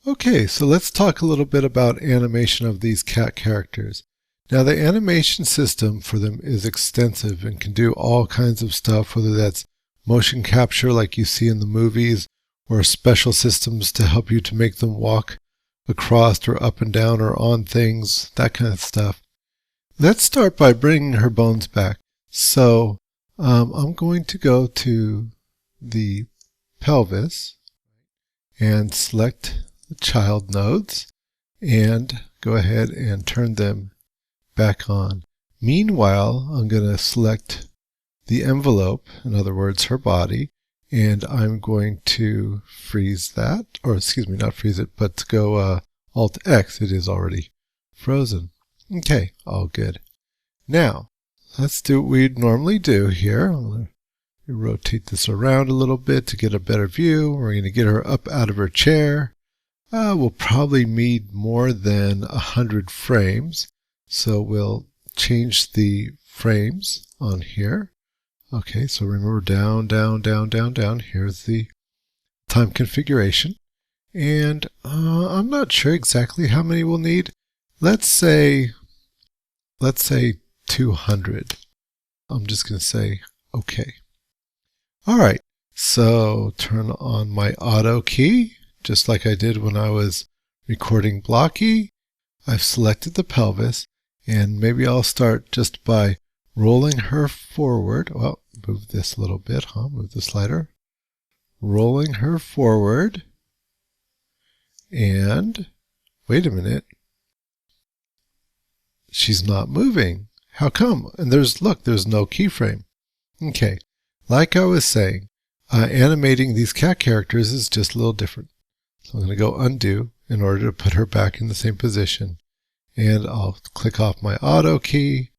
Okay, so let's talk a little bit about animation of these cat characters. Now the animation system for them is extensive and can do all kinds of stuff, whether that's motion capture like you see in the movies, or special systems to help you to make them walk across or up and down or on things, that kind of stuff. Let's start by bringing her bones back. So I'm going to go to the pelvis and select the child nodes and go ahead and turn them back on. Meanwhile, I'm going to select the envelope, in other words, her body, and I'm going to freeze that, or excuse me, not freeze it, but to go Alt X, it is already frozen. Okay, all good. Now, let's do what we'd normally do here. I'm going to rotate this around a little bit to get a better view. We're going to get her up out of her chair. We'll probably need more than 100 frames, so we'll change the frames on here. Okay, so remember down, down, down, down, down. Here's the time configuration. And I'm not sure exactly how many we'll need. Let's say 200. I'm just going to say OK. All right, so turn on my auto key, just like I did when I was recording Blocky. I've selected the pelvis, and maybe I'll start just by rolling her forward. Well, move this a little bit, move the slider. Rolling her forward. And wait a minute. She's not moving. How come? And there's no keyframe. Okay, like I was saying, animating these cat characters is just a little different. So I'm going to go undo in order to put her back in the same position. And I'll click off my auto key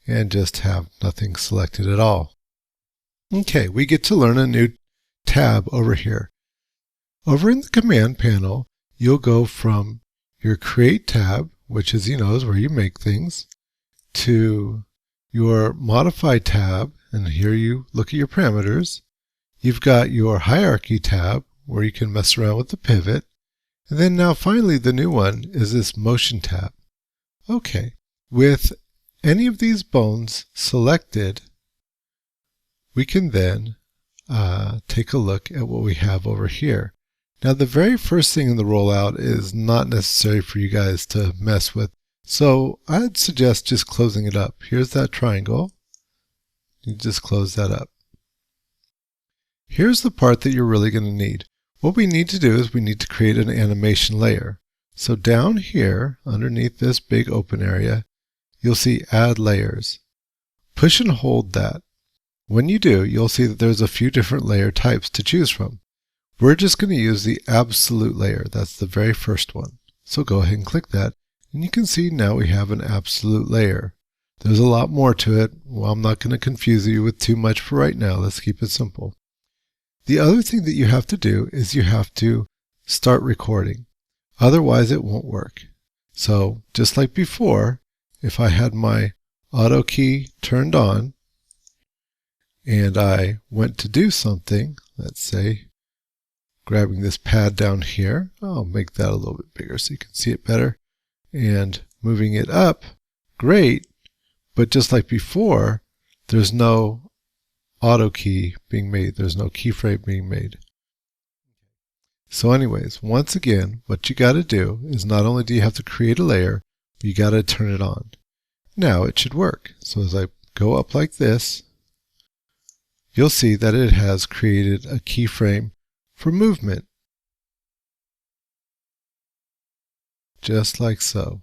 and just have nothing selected at all. Okay, we get to learn a new tab over here. Over in the command panel, you'll go from your Create tab, which is where you make things, to your Modify tab, and here you look at your parameters. You've got your Hierarchy tab, where you can mess around with the pivot. And then now finally the new one is this Motion tab. Okay, with any of these bones selected, we can then take a look at what we have over here. Now the very first thing in the rollout is not necessary for you guys to mess with, so I'd suggest just closing it up. Here's that triangle. You just close that up. Here's the part that you're really going to need. What we need to do is we need to create an animation layer. So down here, underneath this big open area, you'll see Add Layers. Push and hold that. When you do, you'll see that there's a few different layer types to choose from. We're just going to use the absolute layer. That's the very first one. So go ahead and click that, and you can see now we have an absolute layer. There's a lot more to it. Well, I'm not going to confuse you with too much for right now. Let's keep it simple. The other thing that you have to do is you have to start recording. Otherwise, it won't work. So just like before, if I had my auto key turned on and I went to do something, let's say grabbing this pad down here, I'll make that a little bit bigger so you can see it better, and moving it up, great, but just like before, there's no auto key being made. There's no keyframe being made. So anyways, once again, what you got to do is not only do you have to create a layer, but you got to turn it on. Now it should work. So as I go up like this, you'll see that it has created a keyframe for movement. Just like so.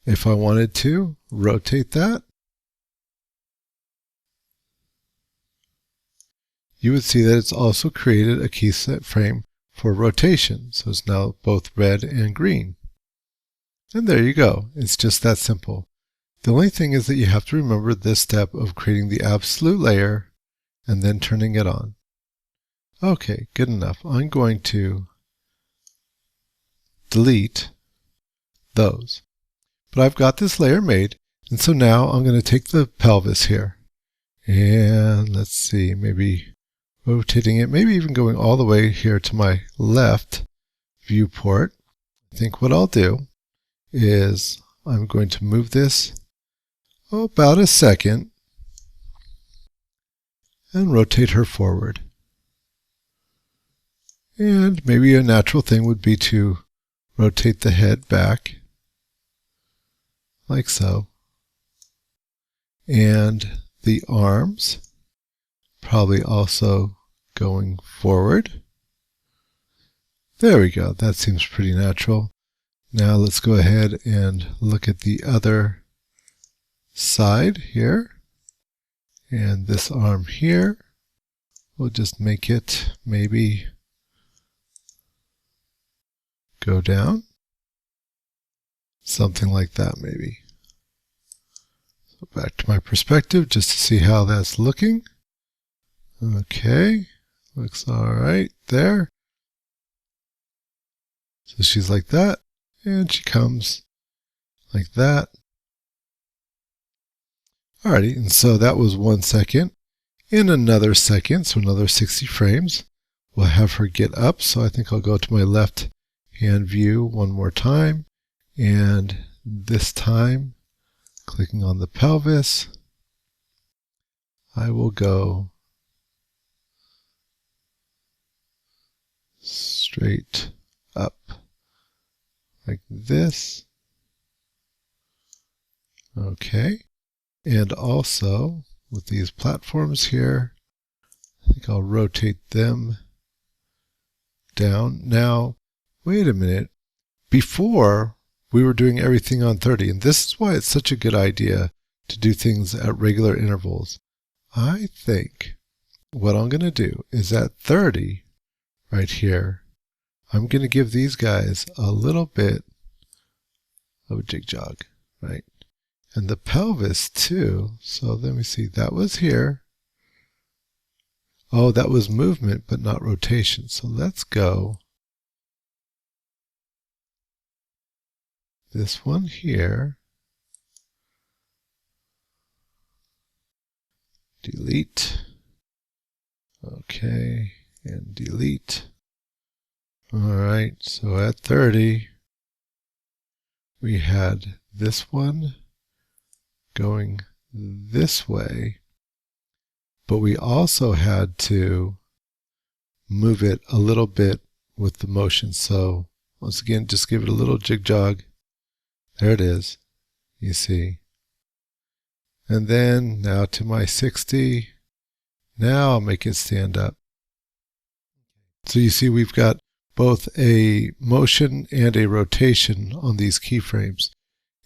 If I wanted to rotate that, you would see that it's also created a keyframe for rotation. So it's now both red and green. And there you go. It's just that simple. The only thing is that you have to remember this step of creating the absolute layer and then turning it on. Okay, good enough. I'm going to delete those. But I've got this layer made, and so now I'm going to take the pelvis here. And let's see, maybe rotating it, maybe even going all the way here to my left, viewport, I think what I'll do is I'm going to move this about a second and rotate her forward. And maybe a natural thing would be to rotate the head back, like so. And the arms probably also going forward. There we go. That seems pretty natural. Now let's go ahead and look at the other side here. And this arm here, we'll just make it maybe go down. Something like that maybe. So back to my perspective just to see how that's looking. Okay, looks all right there. So she's like that, and she comes like that. Alrighty, and so that was 1 second. In another second, so another 60 frames, we'll have her get up. So I think I'll go to my left hand view one more time, and this time, clicking on the pelvis, I will go straight up like this. Okay. And also with these platforms here, I think I'll rotate them down. Now, wait a minute. Before, we were doing everything on 30, and this is why it's such a good idea to do things at regular intervals. I think what I'm going to do is at 30, right here, I'm going to give these guys a little bit of a jig jog, right? And the pelvis too. So let me see, that was here. Oh, that was movement, but not rotation. So let's go this one here. Delete. Okay, and delete. All right, so at 30, we had this one going this way, but we also had to move it a little bit with the motion. So once again, just give it a little jig jog. There it is, you see. And then now to my 60. Now I'll make it stand up. So you see we've got both a motion and a rotation on these keyframes.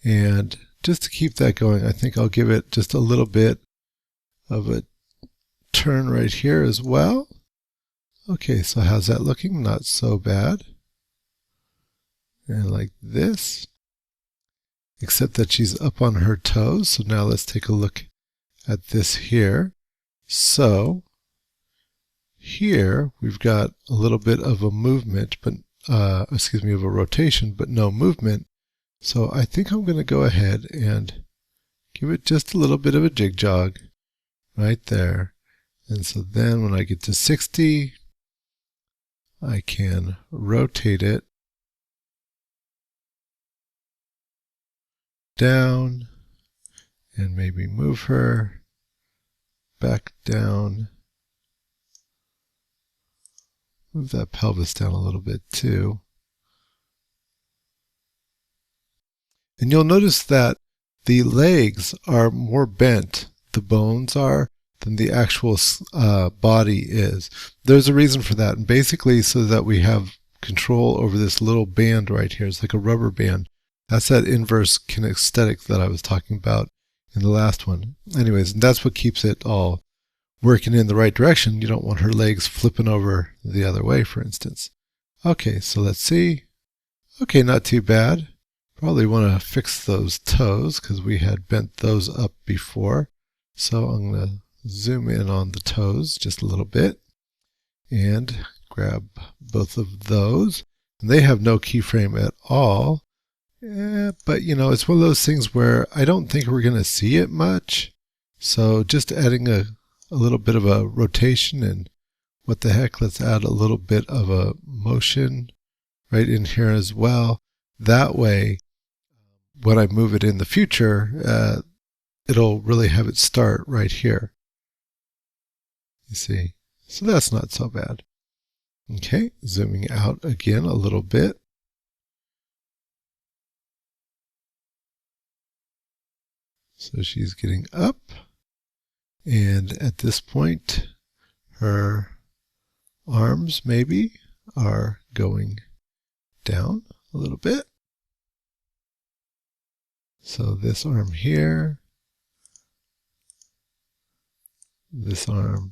And just to keep that going, I think I'll give it just a little bit of a turn right here as well. Okay, so how's that looking? Not so bad. And like this. Except that she's up on her toes. So now let's take a look at this here. So here we've got a little bit of a movement, but of a rotation, but no movement. So I think I'm going to go ahead and give it just a little bit of a jig jog right there. And so then when I get to 60, I can rotate it down and maybe move her back down. Move that pelvis down a little bit too. And you'll notice that the legs are more bent, the bones are, than the actual body is. There's a reason for that, and basically so that we have control over this little band right here. It's like a rubber band. That's that inverse kinesthetic that I was talking about in the last one. Anyways, and that's what keeps it all working in the right direction. You don't want her legs flipping over the other way, for instance. Okay, so let's see. Okay, not too bad. Probably want to fix those toes because we had bent those up before. So I'm going to zoom in on the toes just a little bit and grab both of those. And they have no keyframe at all. But you know, it's one of those things where I don't think we're going to see it much. So just adding a little bit of a rotation, and what the heck, let's add a little bit of a motion right in here as well. That way, when I move it in the future, it'll really have it start right here. You see? So that's not so bad. Okay, zooming out again a little bit. So she's getting up, and at this point, her arms maybe are going down a little bit. So this arm here, this arm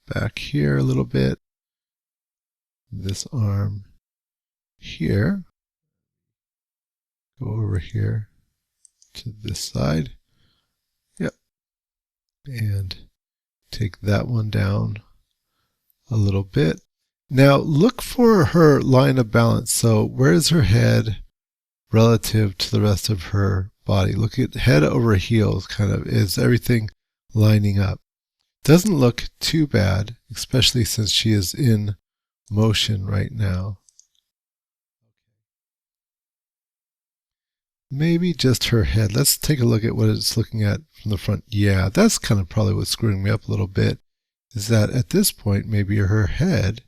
back here a little bit, this arm here, go over here to this side, yep, and take that one down a little bit. Now look for her line of balance. So where is her head relative to the rest of her body? Look at head over heels, kind of. Is everything lining up? Doesn't look too bad, especially since she is in motion right now. Maybe just her head. Let's take a look at what it's looking at from the front. Yeah, that's kind of probably what's screwing me up a little bit, is that at this point, maybe her head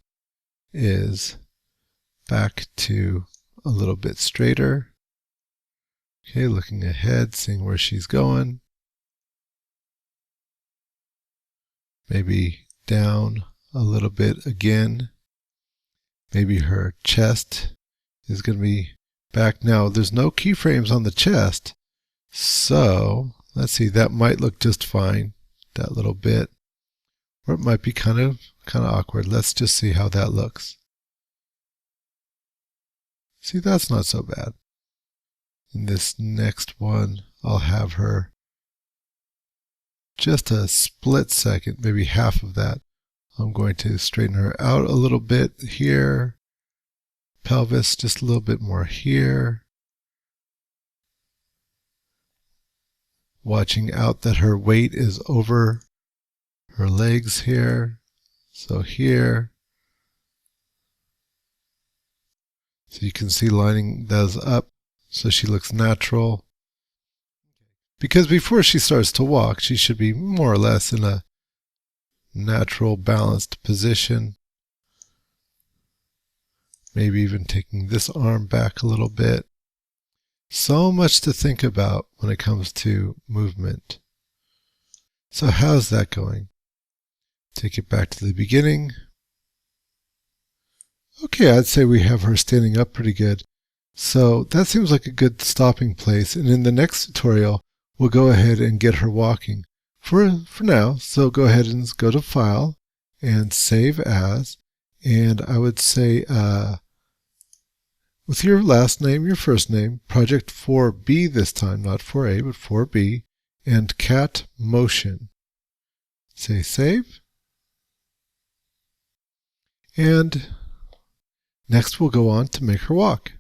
is back to a little bit straighter. Okay, looking ahead, seeing where she's going. Maybe down a little bit again. Maybe her chest is going to be back. Now, there's no keyframes on the chest, so let's see, that might look just fine, that little bit. Or it might be kind of awkward. Let's just see how that looks. See, that's not so bad. In this next one, I'll have her just a split second, maybe half of that. I'm going to straighten her out a little bit here. Pelvis just a little bit more here. Watching out that her weight is over her legs here. So here. So you can see lining those up so she looks natural. Because before she starts to walk, she should be more or less in a natural, balanced position. Maybe even taking this arm back a little bit. So much to think about when it comes to movement. So how's that going? Take it back to the beginning. Okay, I'd say we have her standing up pretty good. So that seems like a good stopping place. And in the next tutorial, we'll go ahead and get her walking for now. So go ahead and go to File and Save As. And I would say with your last name, your first name, Project 4B this time, not 4A, but 4B, and Cat Motion. Say Save. And next we'll go on to make her walk.